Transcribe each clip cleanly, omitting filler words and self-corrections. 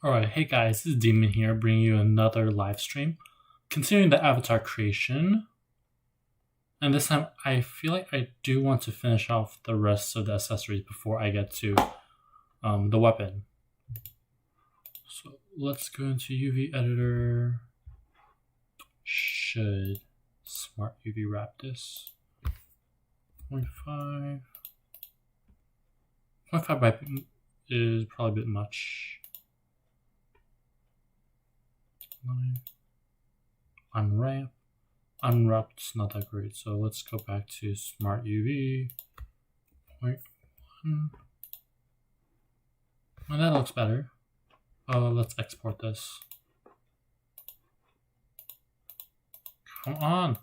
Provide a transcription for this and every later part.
Alright, hey guys, this is Demon here, bringing you another live stream, continuing the avatar creation. And this time, I feel like I do want to finish off the rest of the accessories before I get to the weapon. So let's go into UV editor. Should smart UV wrap this. 0.5. 0.5 by is probably a bit much. Unwrap. Unwrapped's not that great, so let's go back to smart UV 0.1. Well, that looks better. Let's export this. Come on.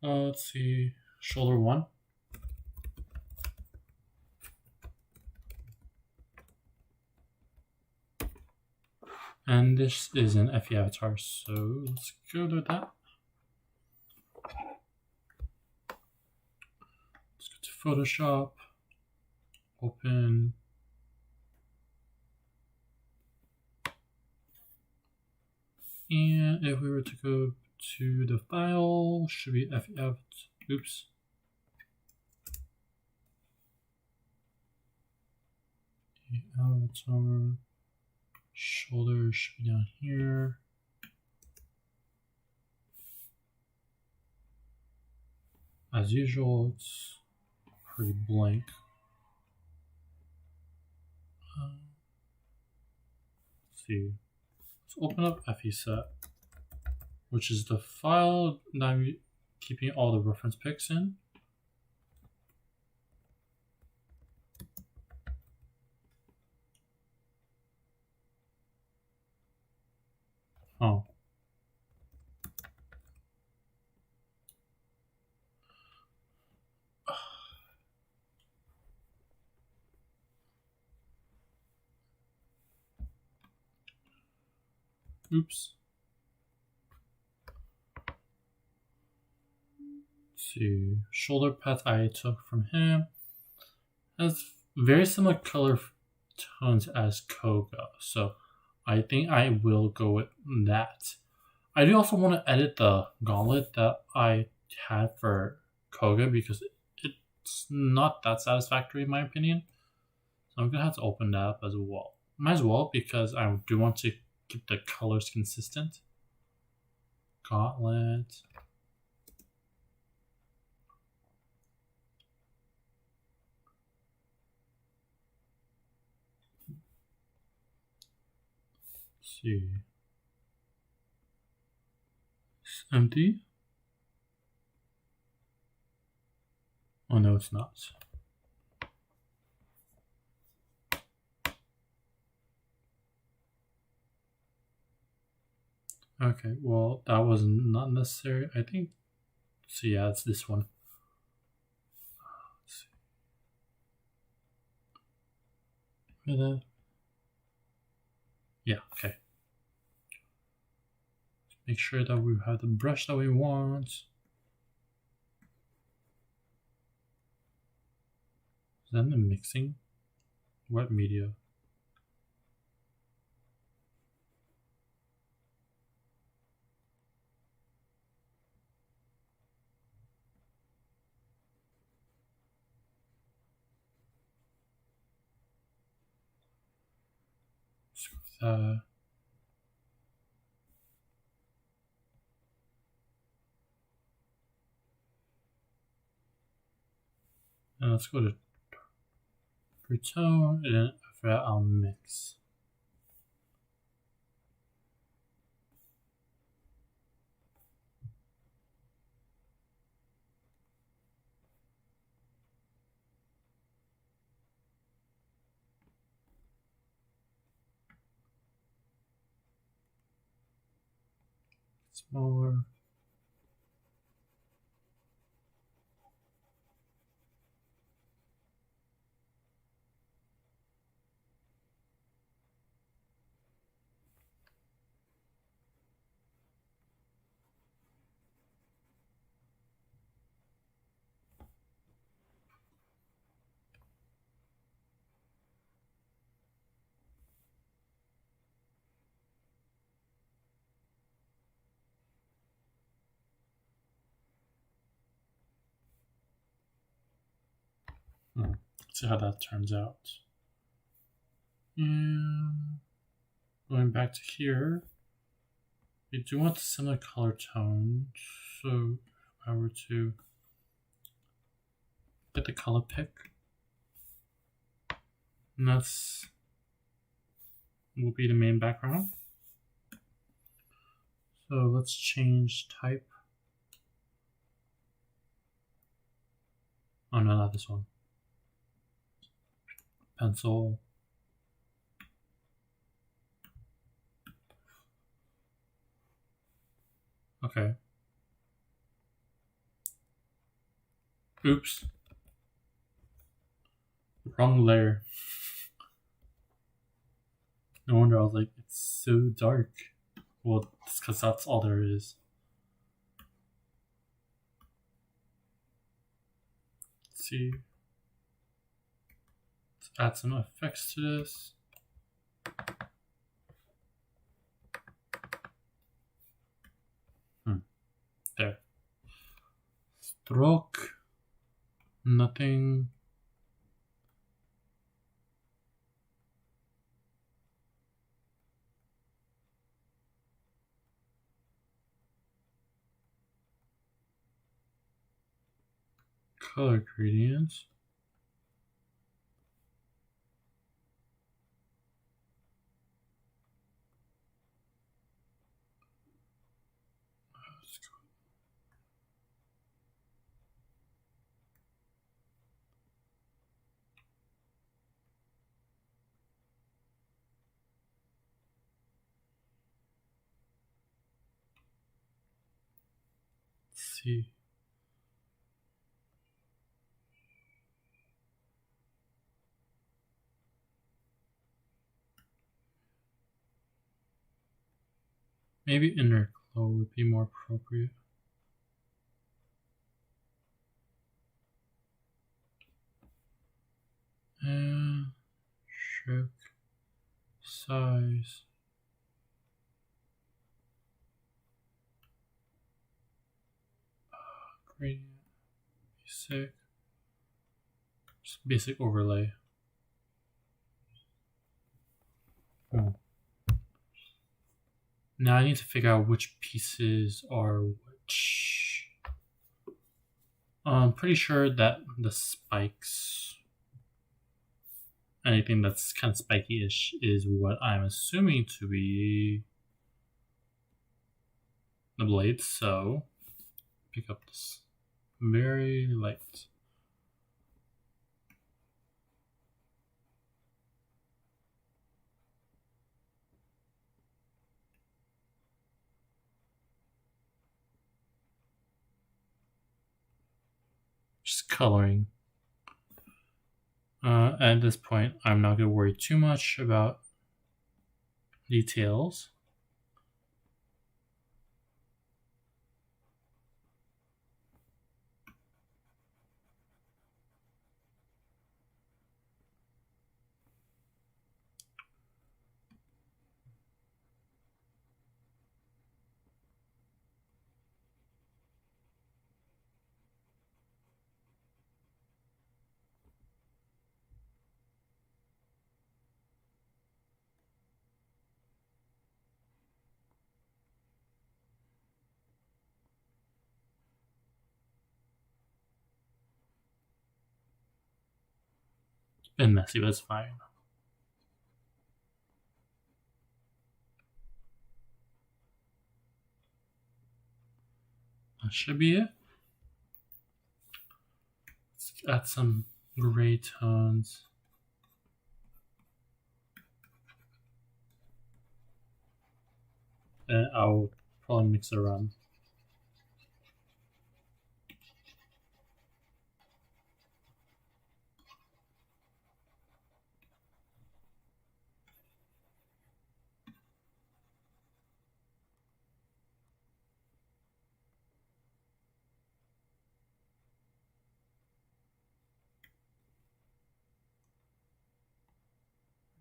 Let's see, shoulder 1. And this is an FE avatar, so let's go to that. Let's go to Photoshop, open. And if we were to go to the file, should be FE avatar, oops. Avatar. Shoulder should be down here. As usual, it's pretty blank. Let's see. Let's open up FESet, which is the file that I'm keeping all the reference pics in. Oh. Oops. Let's see. Shoulder path I took from him has very similar color tones as Koga, so I think I will go with that. I do also want to edit the gauntlet that I had for Koga because it's not that satisfactory in my opinion. So I'm gonna have to open that up as well. Might as well because I do want to keep the colors consistent. Gauntlet. Let's see. It's empty. Oh no, it's not. Okay, well, that was not necessary. I think, so yeah, it's this one. Let's see. Yeah, okay. Make sure that we have the brush that we want. Is that the mixing? What media? And let's go to tone, and then after that I'll mix. Smaller. Let's see how that turns out. And going back to here, we do want similar color tones. So if I were to get the color pick, and that's will be the main background. So let's change type. Oh no, not this one. Pencil. Okay. Oops. Wrong layer. No wonder I was like, it's so dark. Well, it's because that's all there is. Let's see. Let's add some effects to this. There. Stroke. Nothing. Color gradients. Let's go. Let's see. Maybe inner glow would be more appropriate. And stroke size. Gradient. Basic. Just basic overlay. Oh. Now I need to figure out which pieces are which. I'm pretty sure that the spikes, anything that's kind of spiky-ish, is what I'm assuming to be the blades. So pick up this very light. Just coloring. At this point, I'm not going to worry too much about details. Been messy, but it's fine. That should be it. Let's add some gray tones. And I'll probably mix it around.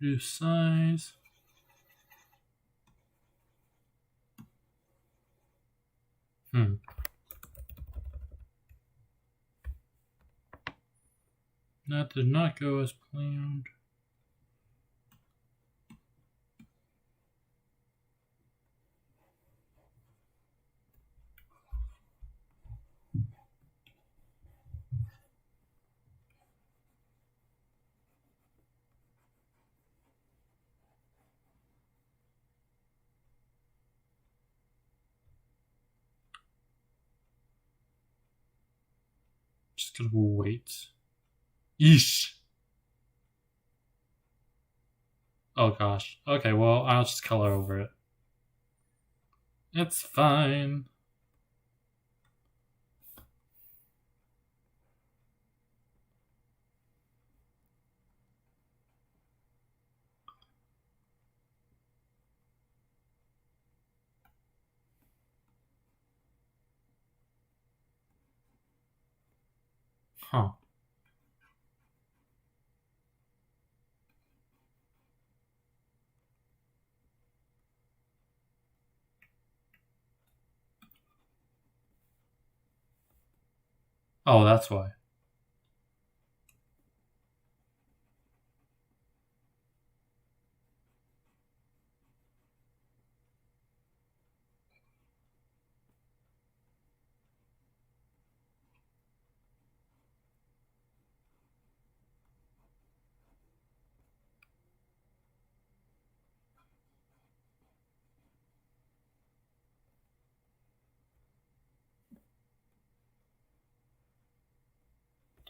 Reduce size. That did not go as planned. Just gonna wait. Yeesh. Oh gosh. Okay, well, I'll just color over it. It's fine. Huh. Oh, that's why.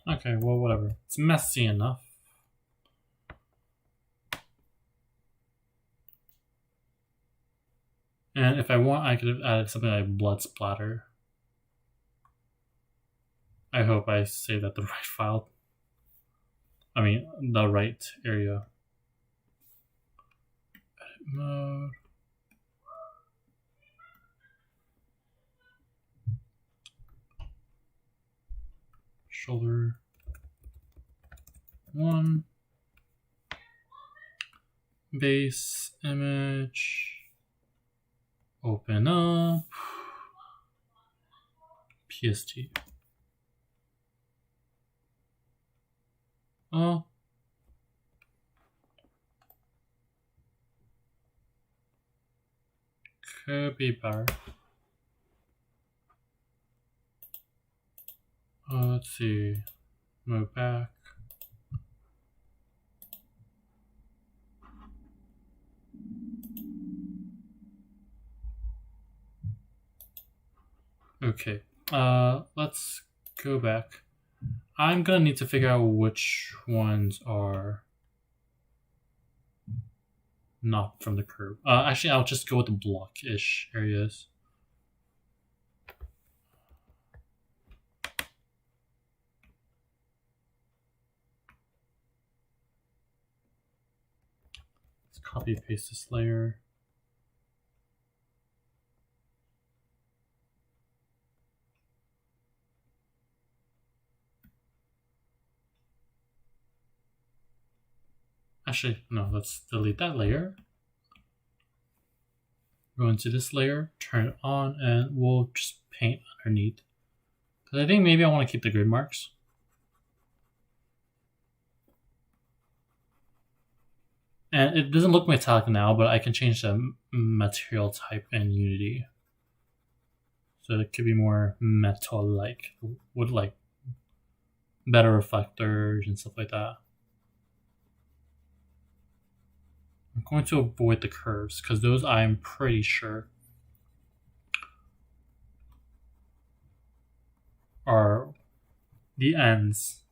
Okay, well, whatever. It's messy enough. And if I want, I could have added something like blood splatter. I hope I saved that the right file. I mean, the right area. Edit mode. Shoulder 1. Base image. Open up. PST. Oh. Could be better. Let's see. Move back. Okay. Let's go back. I'm gonna need to figure out which ones are not from the curve. Actually, I'll just go with the block-ish areas. Let's copy paste this layer. Actually, no, let's delete that layer. Go into this layer, turn it on, and we'll just paint underneath. Because I think maybe I want to keep the grid marks. And it doesn't look metallic now, but I can change the material type in Unity. So it could be more metal-like, with like better reflectors and stuff like that. I'm going to avoid the curves because those I'm pretty sure are the ends.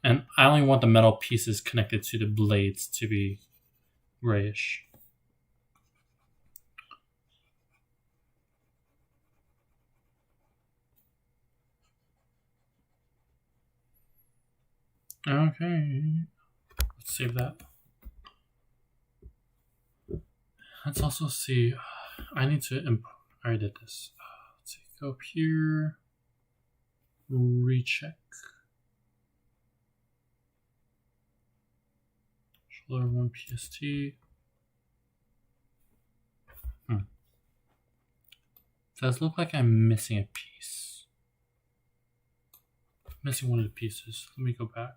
And I only want the metal pieces connected to the blades to be grayish. Okay, let's save that. Let's also see. I need to import. I did this. Let's see. Go up here. Recheck. Shoulder 1 PST. Does look like I'm missing a piece. Missing one of the pieces. Let me go back.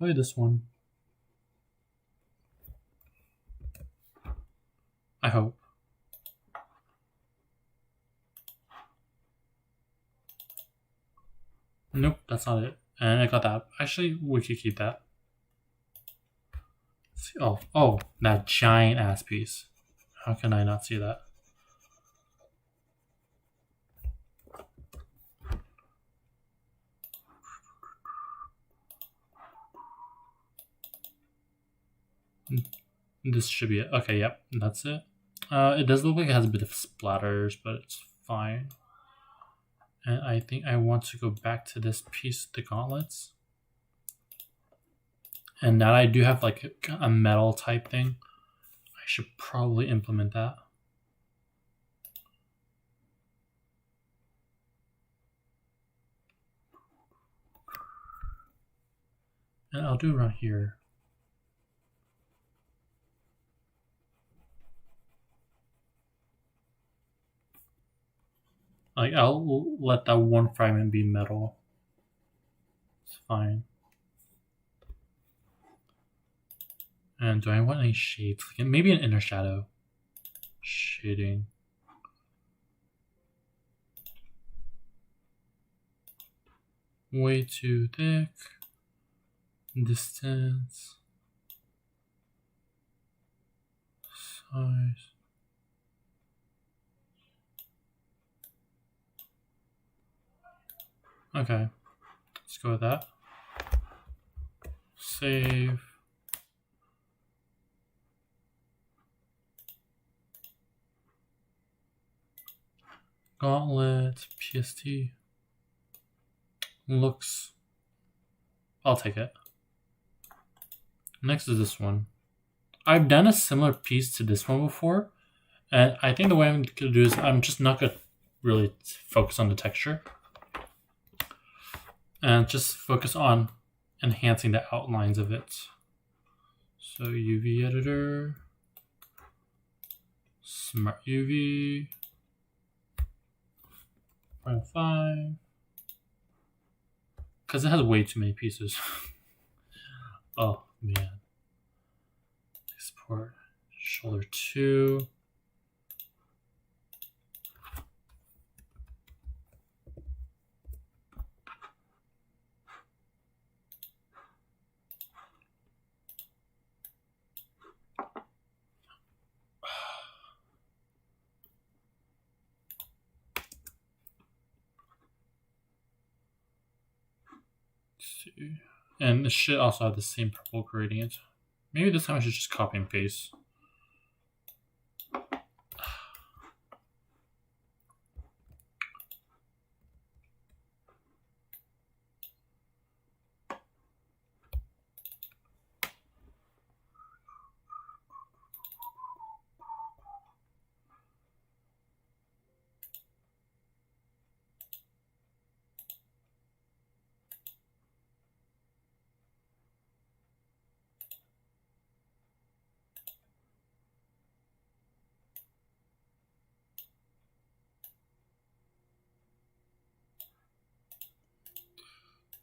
play this one. I hope. Nope, that's not it. And I got that. Actually, we could keep that. Oh, that giant ass piece. How can I not see that? This should be it. Okay, yep, that's it. It does look like it has a bit of splatters, but it's fine. And I think I want to go back to this piece, the gauntlets. And now I do have like a metal type thing. I should probably implement that. And I'll do around here. Like, I'll let that one fragment be metal. It's fine. And do I want any shades? Like maybe an inner shadow. Shading. Way too thick. Distance. Size. Okay, let's go with that. Save. Gauntlet, PST. Looks. I'll take it. Next is this one. I've done a similar piece to this one before, and I think the way I'm going to do is I'm just not going to really focus on the texture. And just focus on enhancing the outlines of it. So UV editor, smart UV, 0.5, because it has way too many pieces. Oh man. Export shoulder 2. And it should also have the same purple gradient. Maybe this time I should just copy and paste.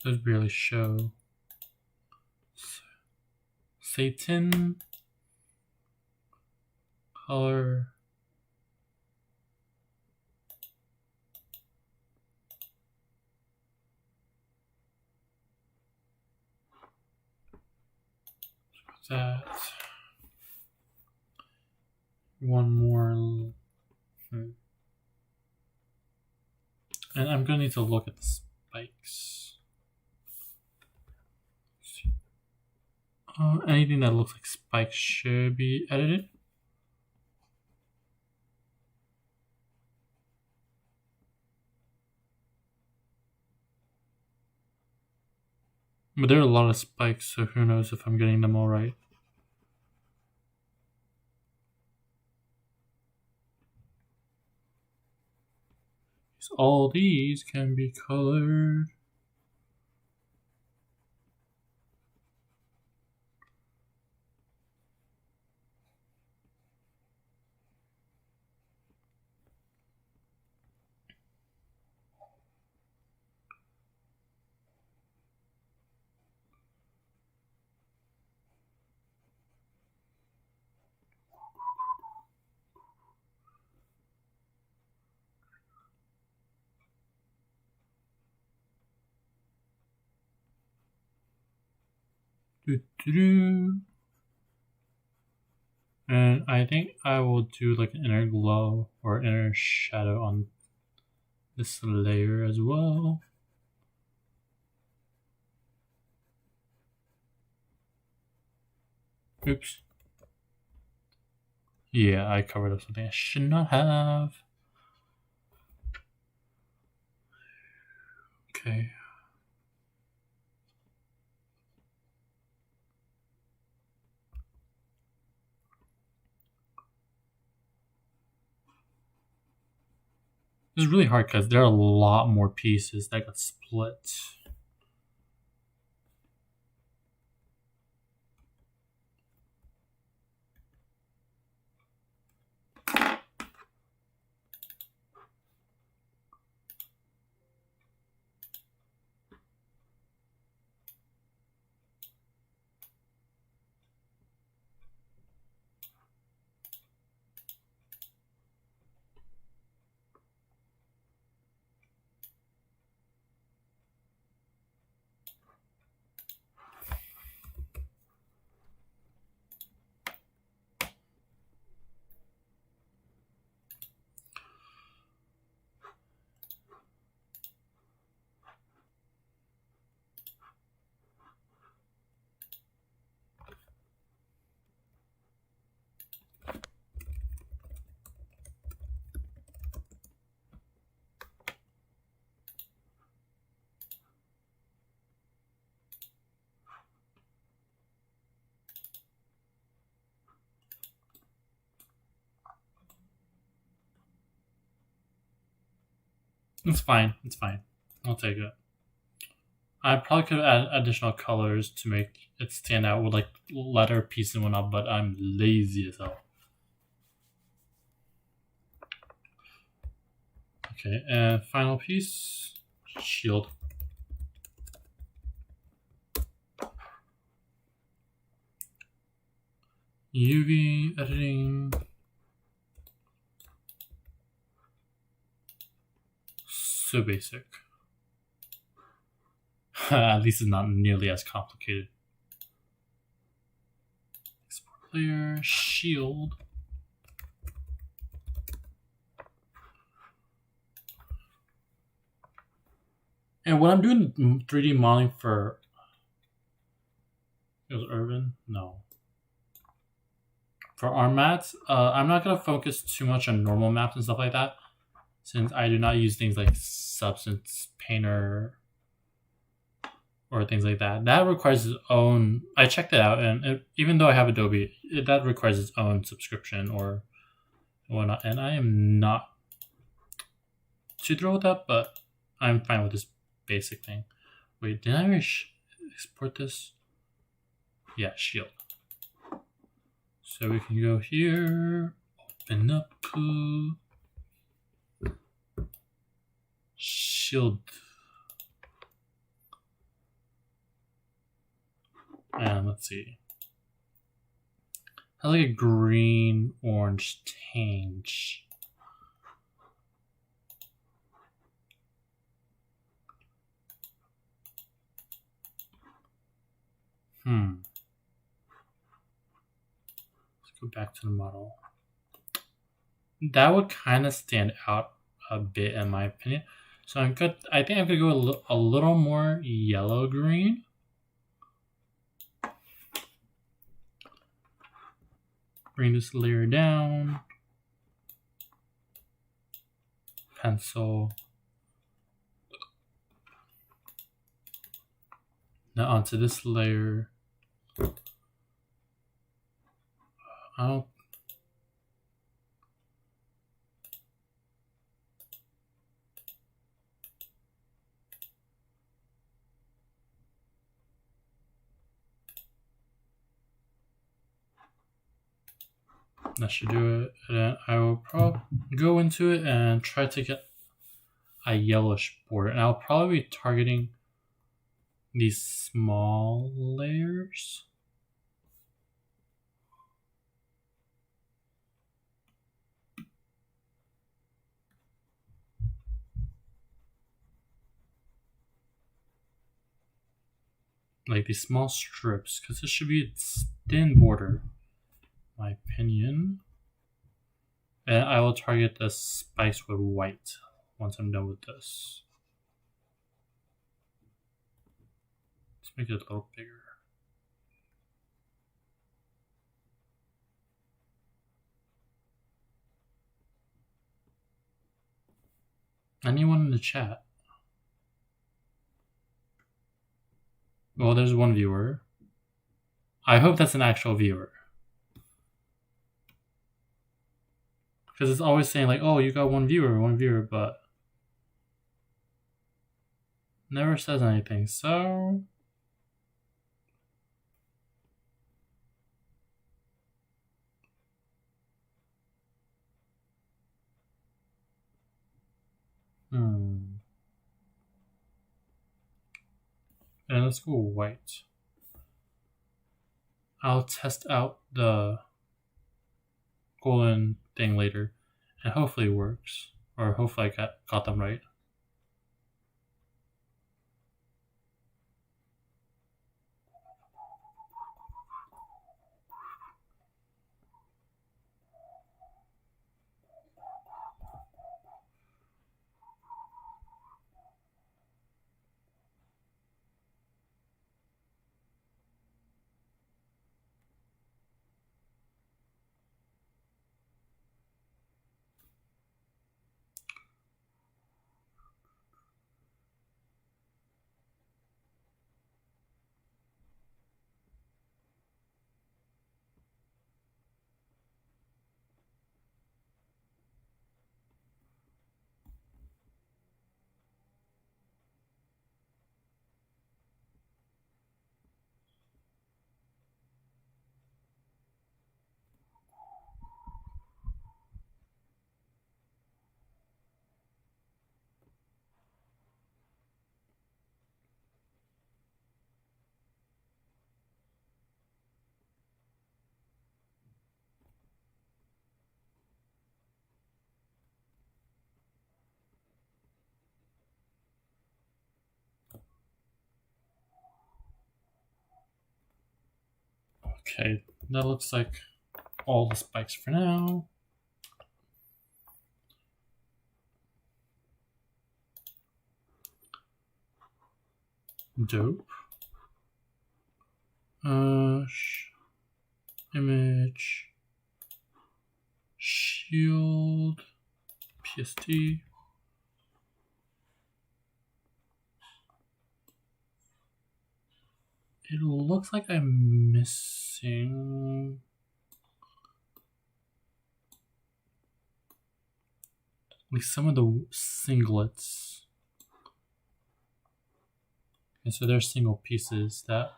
Does barely show. Satan color. That. One more. And I'm gonna need to look at the spikes. Anything that looks like spikes should be edited. But there are a lot of spikes, so who knows if I'm getting them all right. All these can be colored. And I think I will do like an inner glow or inner shadow on this layer as well. Oops. Yeah, I covered up something I should not have. Okay. This is really hard because there are a lot more pieces that got split. It's fine. It's fine. I'll take it. I probably could add additional colors to make it stand out with like letter pieces and whatnot, but I'm lazy as hell. Okay, and final piece, shield. UV editing. So basic. At least it's not nearly as complicated. Export layer, shield. And when I'm doing 3D modeling for, it was Urban? No. For our mats, I'm not going to focus too much on normal maps and stuff like that, since I do not use things like Substance Painter or things like that. That requires its own. I checked it out, and even though I have Adobe, that requires its own subscription or whatnot. And I am not too thrilled with that, but I'm fine with this basic thing. Wait, did I already export this? Yeah, shield. So we can go here, open up shield. And let's see. Has like a green orange tinge. Let's go back to the model. That would kind of stand out a bit in my opinion. So I'm good. I think I'm gonna go a little more yellow green. Bring this layer down. Pencil. Now onto this layer. That should do it. And I will probably go into it and try to get a yellowish border. And I'll probably be targeting these small layers. like these small strips, because this should be a thin border, my opinion. And I will target the spikes with white once I'm done with this. Let's make it a little bigger. Anyone in the chat? Well, there's one viewer. I hope that's an actual viewer. Because it's always saying like, oh, you got one viewer, but never says anything. So and let's go white. I'll test out the golden thing later, and hopefully it works, or hopefully I got them right. Okay, that looks like all the spikes for now. Dope. Image, shield, PST. It looks like I'm missing like some of the singlets. And so there's single pieces that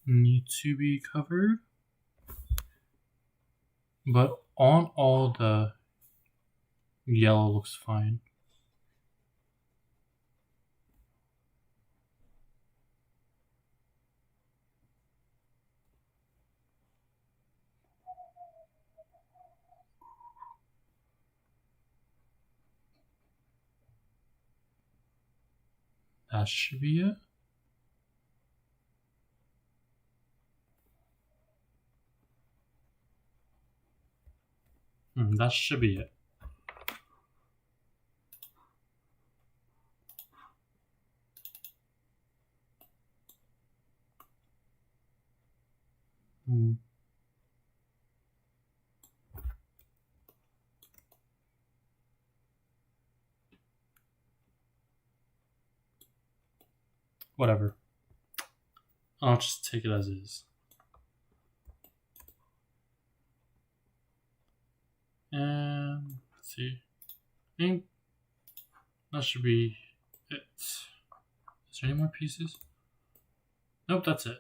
need to be covered. But on all the yellow looks fine. That should be it. That should be it. Whatever. I'll just take it as is. And let's see. I think that should be it. Is there any more pieces? Nope, that's it.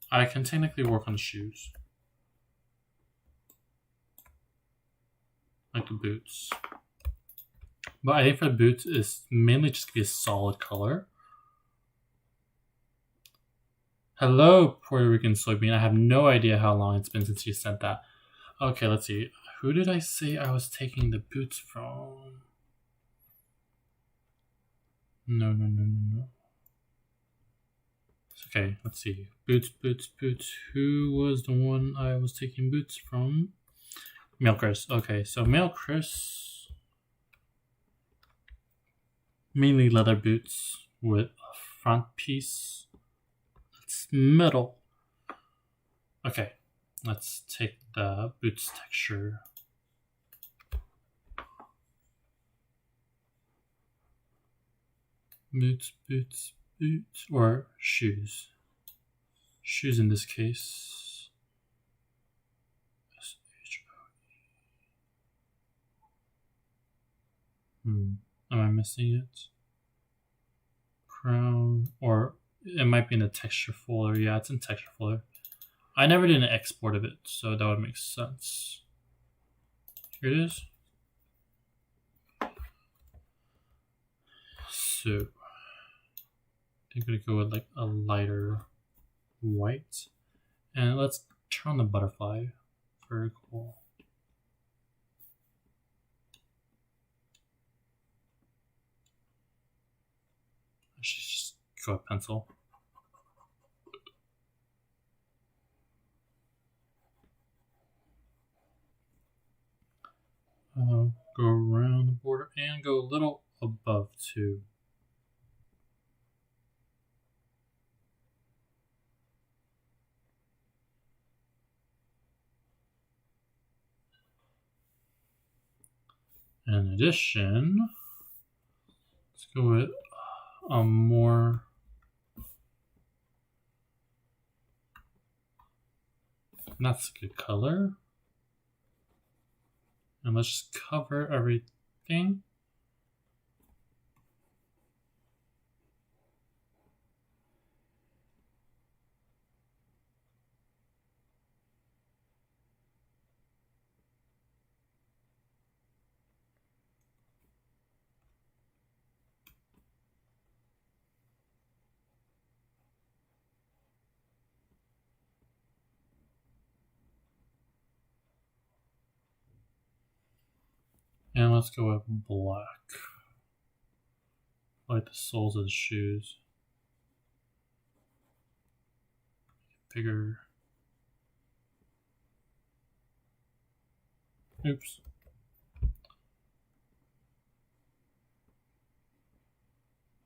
I can technically work on the shoes. Like the boots. But I think for the boots, it's mainly just to be a solid color. Hello, Puerto Rican soybean. I have no idea how long it's been since you sent that. Okay, let's see. Who did I say I was taking the boots from? No. Okay, let's see. Boots. Who was the one I was taking boots from? Male Chris. Okay, so male Chris, mainly leather boots with a front piece. It's metal. Okay, let's take the boots texture. Boots, or shoes. Shoes in this case. Am I missing it? Crown, or it might be in the texture folder. Yeah, it's in texture folder. I never did an export of it, so that would make sense. Here it is. So I'm gonna go with like a lighter white, and let's turn on the butterfly. Very cool. I should just go with pencil. Go around the border and go a little above too. In addition, let's go with a more that's a good color. And let's just cover everything. And let's go with black. Like the soles of the shoes. Bigger. Oops.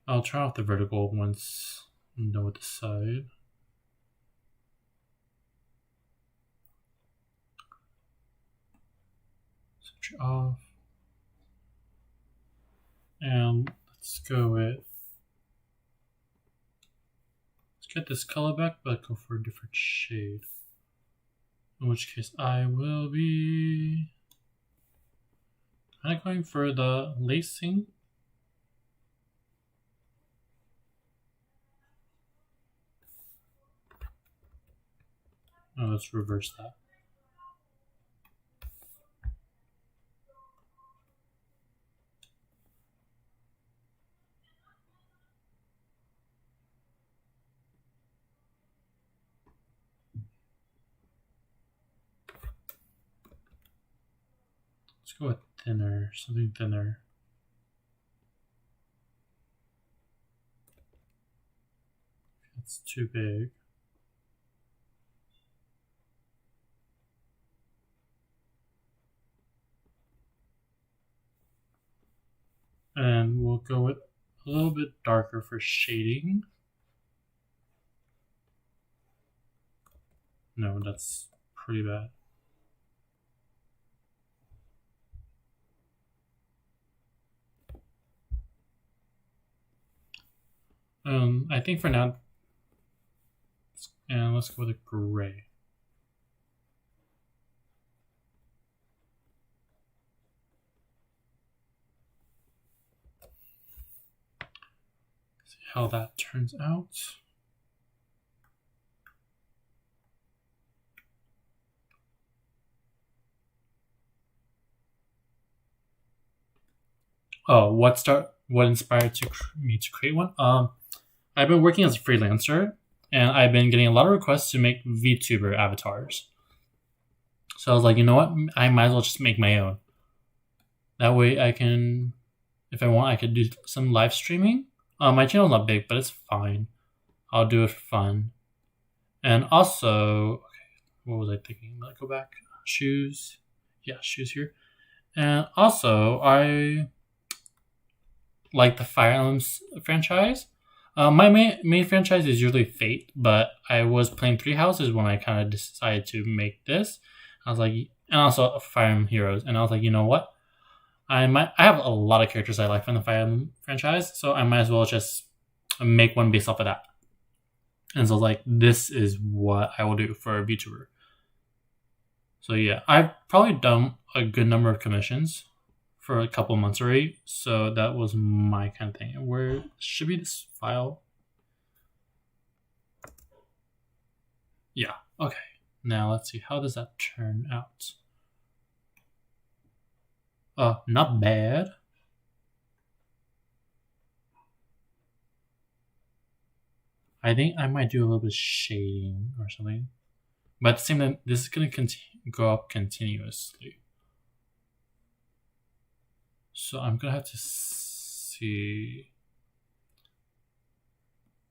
I'll turn off the vertical once I'm done with the side. Switch off. And let's go with, let's get this color back, but go for a different shade. In which case I will be kind of going for the lacing. Oh, let's reverse that. Let's go with thinner, something thinner. That's too big. And we'll go with a little bit darker for shading. No, that's pretty bad. I think for now, and let's go with a gray. See how that turns out. Oh, what inspired me to create one? I've been working as a freelancer, and I've been getting a lot of requests to make VTuber avatars. So I was like, you know what? I might as well just make my own. That way I can, if I want, I could do some live streaming. My channel's not big, but it's fine. I'll do it fun. And also, okay, what was I thinking? Let's go back. Shoes. Yeah, shoes here. And also, I like the Fire Emblems franchise. My main franchise is usually Fate, but I was playing Three Houses when I kind of decided to make this. I was like, and also Fire Emblem Heroes, and I was like, you know what? I have a lot of characters I like from the Fire Emblem franchise, so I might as well just make one based off of that. And so like, this is what I will do for a VTuber. So yeah, I've probably done a good number of commissions for a couple months already. So that was my kind of thing. Where should be this file? Yeah, okay. Now let's see, how does that turn out? Not bad. I think I might do a little bit of shading or something. But at the same time, this is going to go up continuously. So I'm going to have to see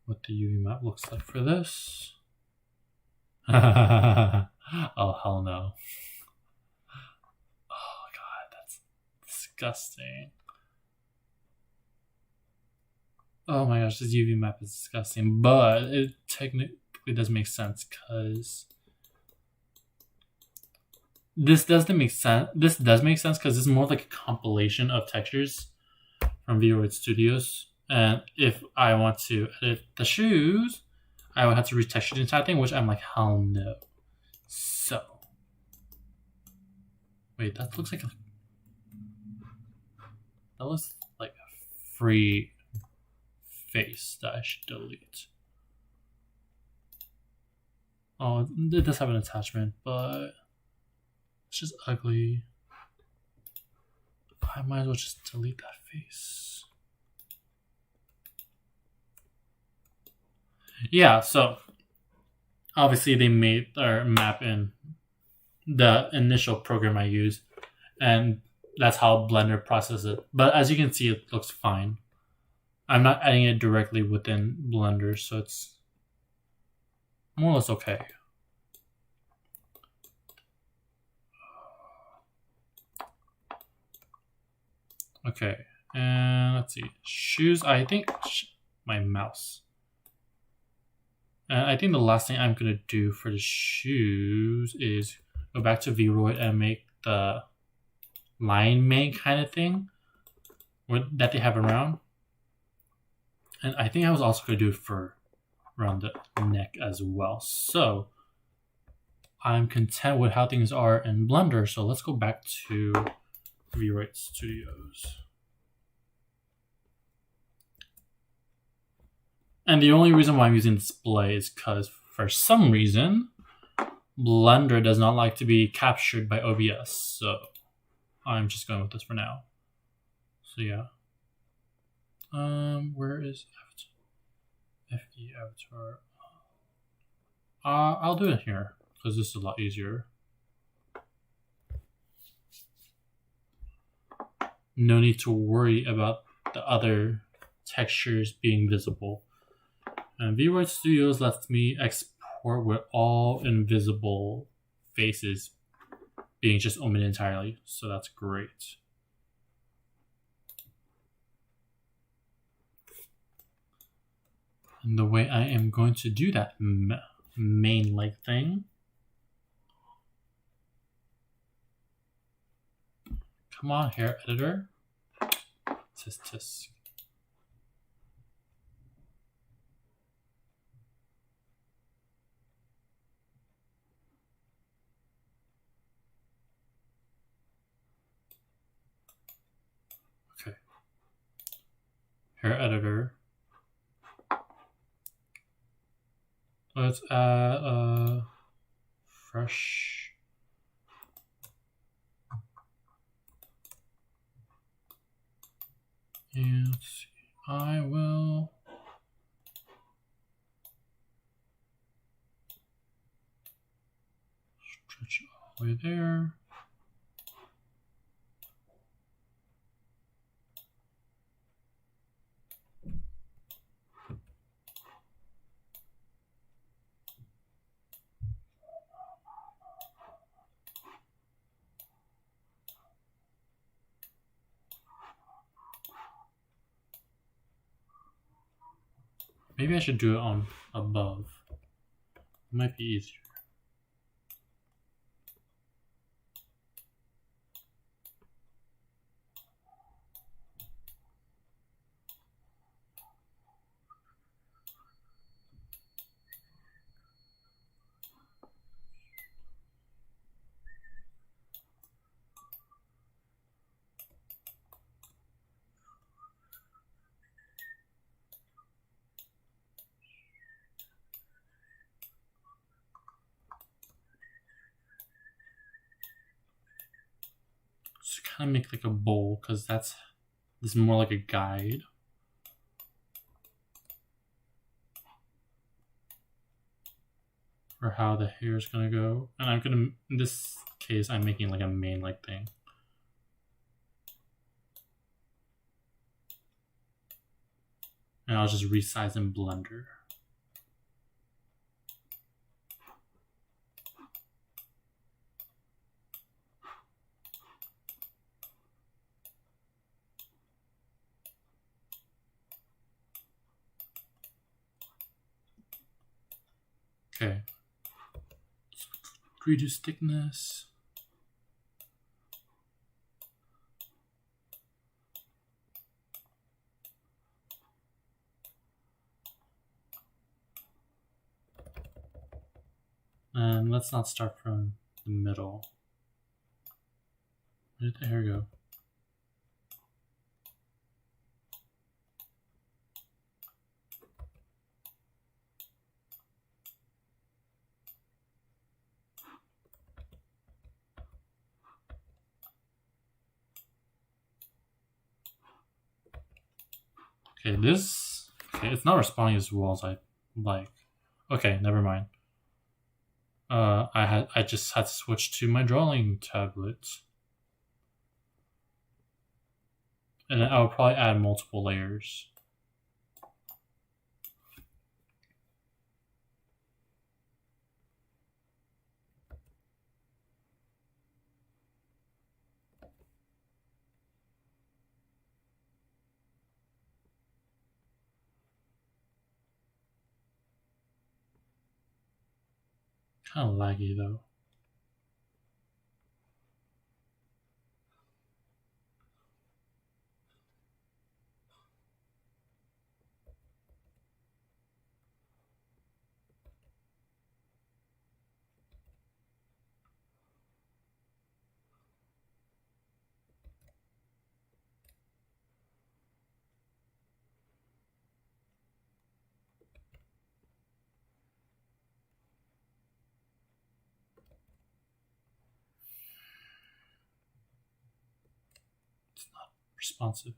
what the UV map looks like for this. Oh, hell no. Oh, God, that's disgusting. Oh my gosh, this UV map is disgusting, but it technically does make sense because this doesn't make sense. This does make sense because it's more like a compilation of textures from VTuber Studios. And if I want to edit the shoes, I would have to retexture the entire thing, which I'm like, hell no. So, wait, that looks like a free face that I should delete. Oh, it does have an attachment, but it's just ugly. I might as well just delete that face. Yeah, so obviously they made their map in the initial program I use, and that's how Blender processes it. But as you can see, it looks fine. I'm not adding it directly within Blender, so it's more or less okay. Okay, and let's see. Shoes, I think my mouse. And I think the last thing I'm going to do for the shoes is go back to VRoid and make the line mane kind of thing that they have around. And I think I was also going to do it for around the neck as well. So I'm content with how things are in Blender. So let's go back to VRoid Studios. And the only reason why I'm using display is because for some reason, Blender does not like to be captured by OBS. So I'm just going with this for now. So yeah. Where is FE Avatar? I'll do it here because this is a lot easier. No need to worry about the other textures being visible. And VRoid Studios lets me export with all invisible faces being just omitted entirely. So that's great. And the way I am going to do that main leg thing. Come on, hair editor. Tisk. Okay. Hair editor. Let's add a fresh. And let's see. I will stretch it all the way there. Maybe I should do it on above. It might be easier. Just kind of make like a bowl, because this is more like a guide. For how the hair is gonna go. And I'm gonna, in this case, I'm making like a mane like thing. And I'll just resize in Blender. Okay. Reduce thickness. And let's not start from the middle. Where did the hair go? Okay, it's not responding as well as I like. Okay, never mind. I just had to switch to my drawing tablet. And then I'll probably add multiple layers. Kind of laggy though. It's not responsive.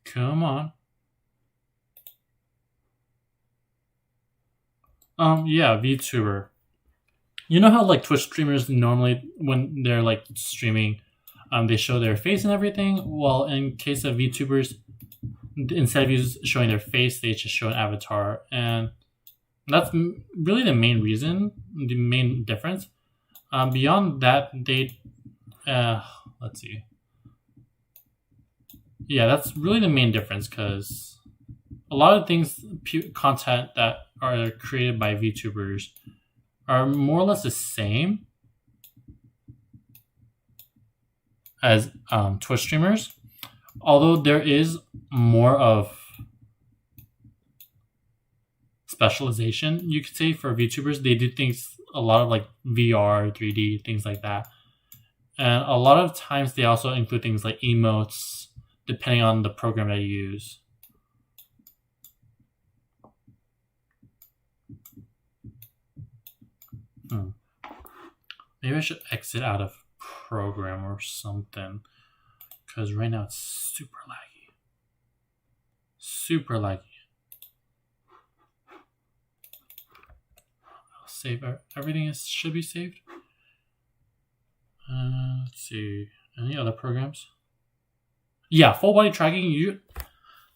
Come on. Yeah, VTuber. You know how like Twitch streamers normally, when they're like streaming, they show their face and everything? Well, in case of VTubers, instead of showing their face, they just show an avatar. And that's really the main reason, the main difference. Beyond that, let's see. Yeah, that's really the main difference, because a lot of things, content that are created by VTubers are more or less the same as Twitch streamers, although there is more of specialization, you could say, for VTubers. They do things, a lot of like VR, 3D, things like that. And a lot of times they also include things like emotes, depending on the program that you use. Maybe I should exit out of program or something, because right now it's super laggy. Super laggy. I'll save everything. Should be saved. Let's see. Any other programs? Yeah, full body tracking.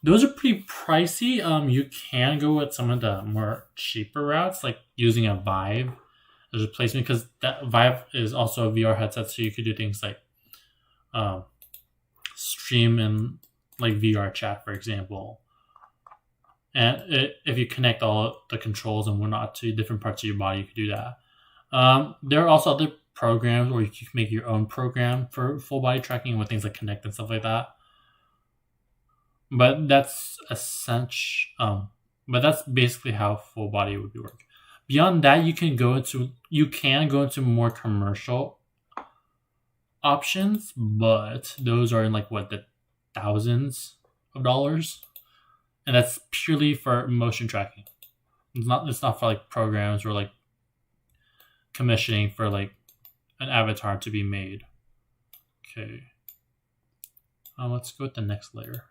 Those are pretty pricey. You can go with some of the more cheaper routes, like using a Vive as a replacement, because that Vive is also a VR headset, so you could do things like um, stream in like VR chat, for example. And if you connect all the controls and whatnot to different parts of your body, you could do that. There are also other programs where you can make your own program for full body tracking with things like Connect and stuff like that. But that's essential. But that's basically how full body would work. Beyond that, you can go into more commercial options, but those are in like what, the thousands of dollars, and that's purely for motion tracking. It's not for like programs or like commissioning for like an avatar to be made. Okay. Let's go with the next layer.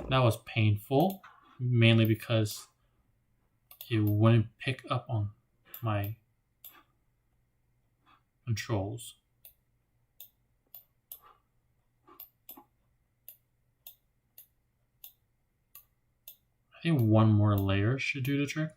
That was painful, mainly because it wouldn't pick up on my controls. I think one more layer should do the trick.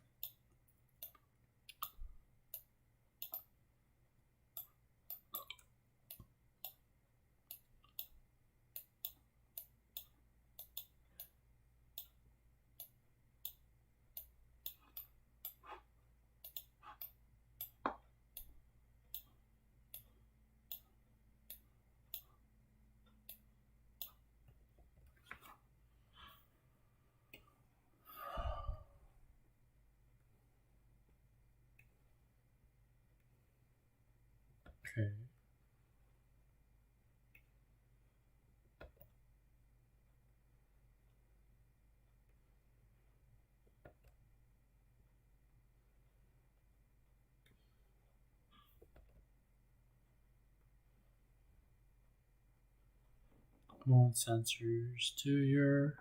Okay. Come on, sensors to your...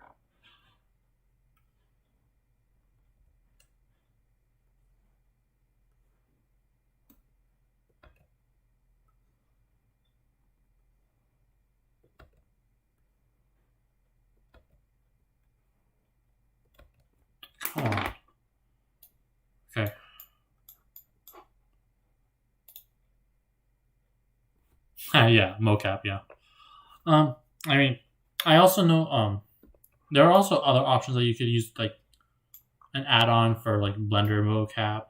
Come on. Okay. Yeah, mocap, yeah. I mean, I also know there are also other options that you could use, like an add-on for like Blender mocap.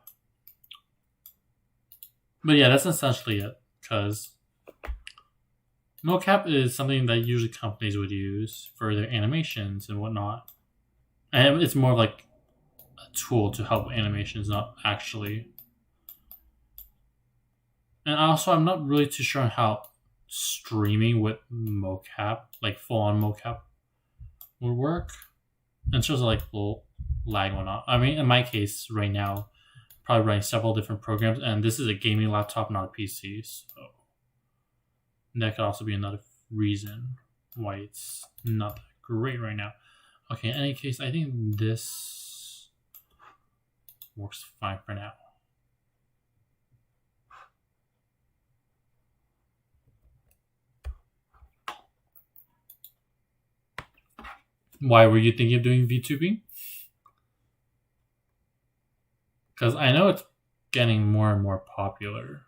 But yeah, that's essentially it, because mocap is something that usually companies would use for their animations and whatnot. And it's more like a tool to help animations, not actually. And also, I'm not really too sure on how streaming with mocap, like full-on mocap, would work. And shows like little lag and whatnot. I mean, in my case, right now, probably running several different programs, and this is a gaming laptop, not a PC. So that could also be another reason why it's not that great right now. Okay, in any case, I think this works fine for now. Why were you thinking of doing VTubing? Because I know it's getting more and more popular.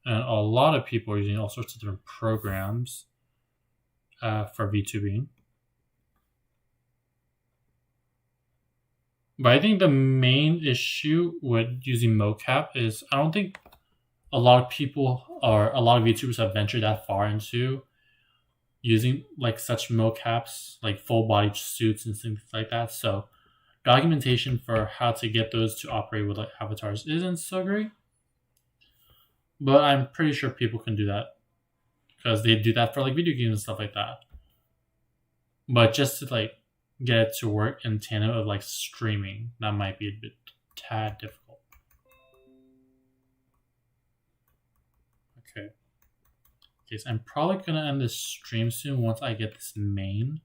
And a lot of people are using all sorts of different programs for VTubing. But I think the main issue with using mocap is I don't think a lot of people or a lot of VTubers have ventured that far into using like such mocaps, like full body suits and things like that. So documentation for how to get those to operate with like avatars isn't so great. But I'm pretty sure people can do that because they do that for like video games and stuff like that. But just to like get it to work in tandem of like streaming, that might be a bit tad difficult. Okay. Okay, so I'm probably gonna end this stream soon once I get this main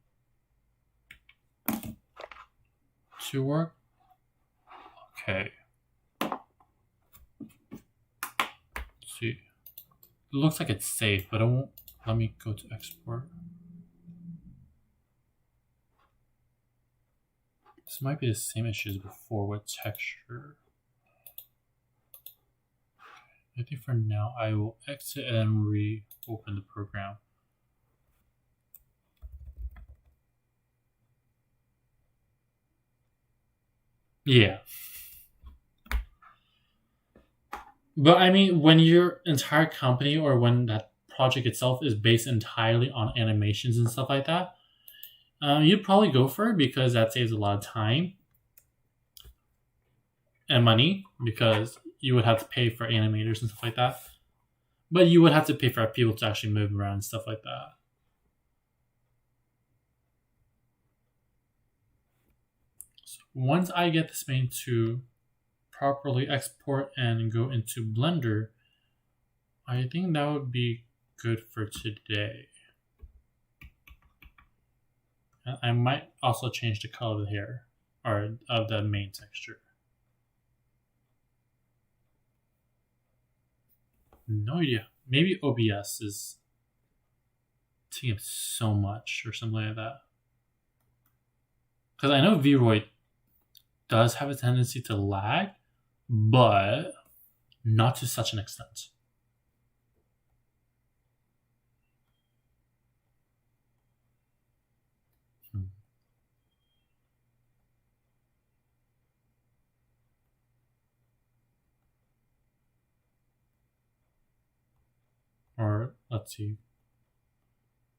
to work. Okay. Let's see. It looks like it's safe, but it won't let me go to export. This might be the same issue as before with texture. I think for now I will exit and reopen the program. Yeah. But I mean, when your entire company or when that project itself is based entirely on animations and stuff like that, you'd probably go for it because that saves a lot of time and money because you would have to pay for animators and stuff like that. But you would have to pay for people to actually move around and stuff like that. So once I get this main to properly export and go into Blender, I think that would be good for today. And I might also change the color of the hair or of the main texture. No idea. Maybe OBS is taking up so much or something like that. Because I know VRoid does have a tendency to lag, but not to such an extent. Or let's see.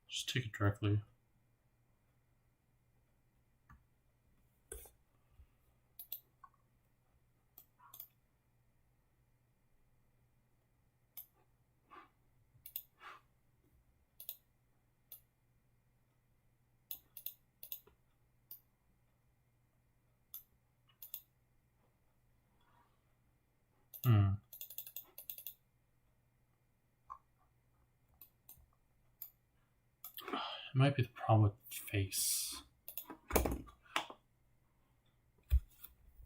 Just take it directly. It might be the problem with face. Because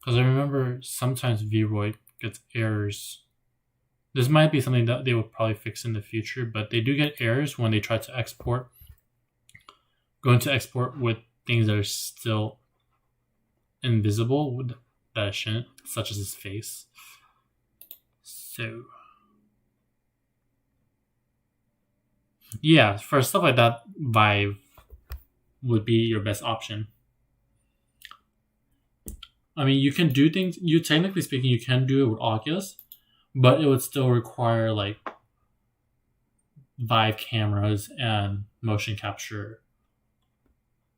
I remember sometimes VRoid gets errors. This might be something that they would probably fix in the future, but they do get errors when they try to export. Going to export with things that are still invisible that shouldn't, such as his face. So yeah, for stuff like that, Vive would be your best option. I mean, you can do things. You technically speaking, you can do it with Oculus, but it would still require like Vive cameras and motion capture.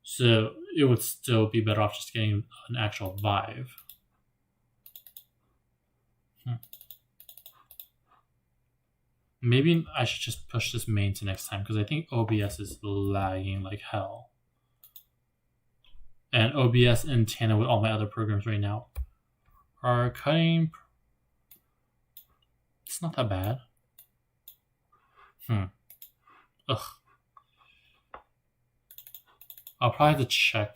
So it would still be better off just getting an actual Vive. Maybe I should just push this main to next time because I think OBS is lagging like hell. And OBS and tandem with all my other programs right now are cutting. It's not that bad. Ugh. I'll probably have to check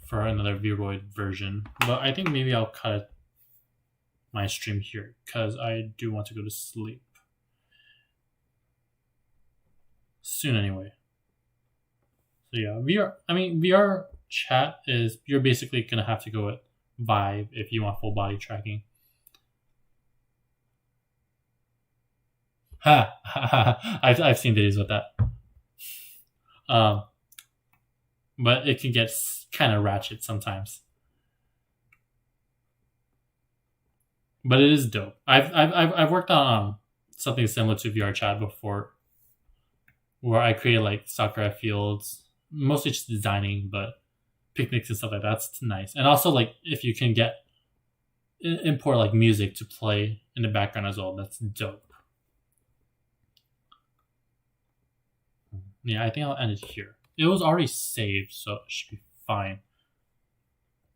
for another VRoid version, but I think maybe I'll cut my stream here because I do want to go to sleep soon anyway. So yeah, VR chat is, you're basically gonna have to go with Vive if you want full body tracking. I've seen videos with that. But it can get kind of ratchet sometimes. But it is dope. I've worked on something similar to VR chat before, where I created like soccer fields, mostly just designing, but picnics and stuff like that's nice. And also like if you can import like music to play in the background as well, that's dope. Yeah, I think I'll end it here. It was already saved, so it should be fine.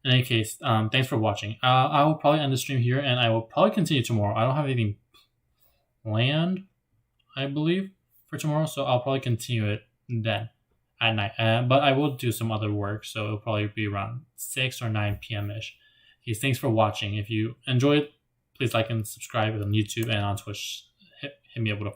In any case, thanks for watching. I will probably end the stream here, and I will probably continue tomorrow. I don't have anything planned, I believe, for tomorrow, so I'll probably continue it then at night. But I will do some other work, so it'll probably be around 6 or 9 p.m.-ish. Okay, thanks for watching. If you enjoyed, please like and subscribe on YouTube and on Twitch. Hit me up with a follow.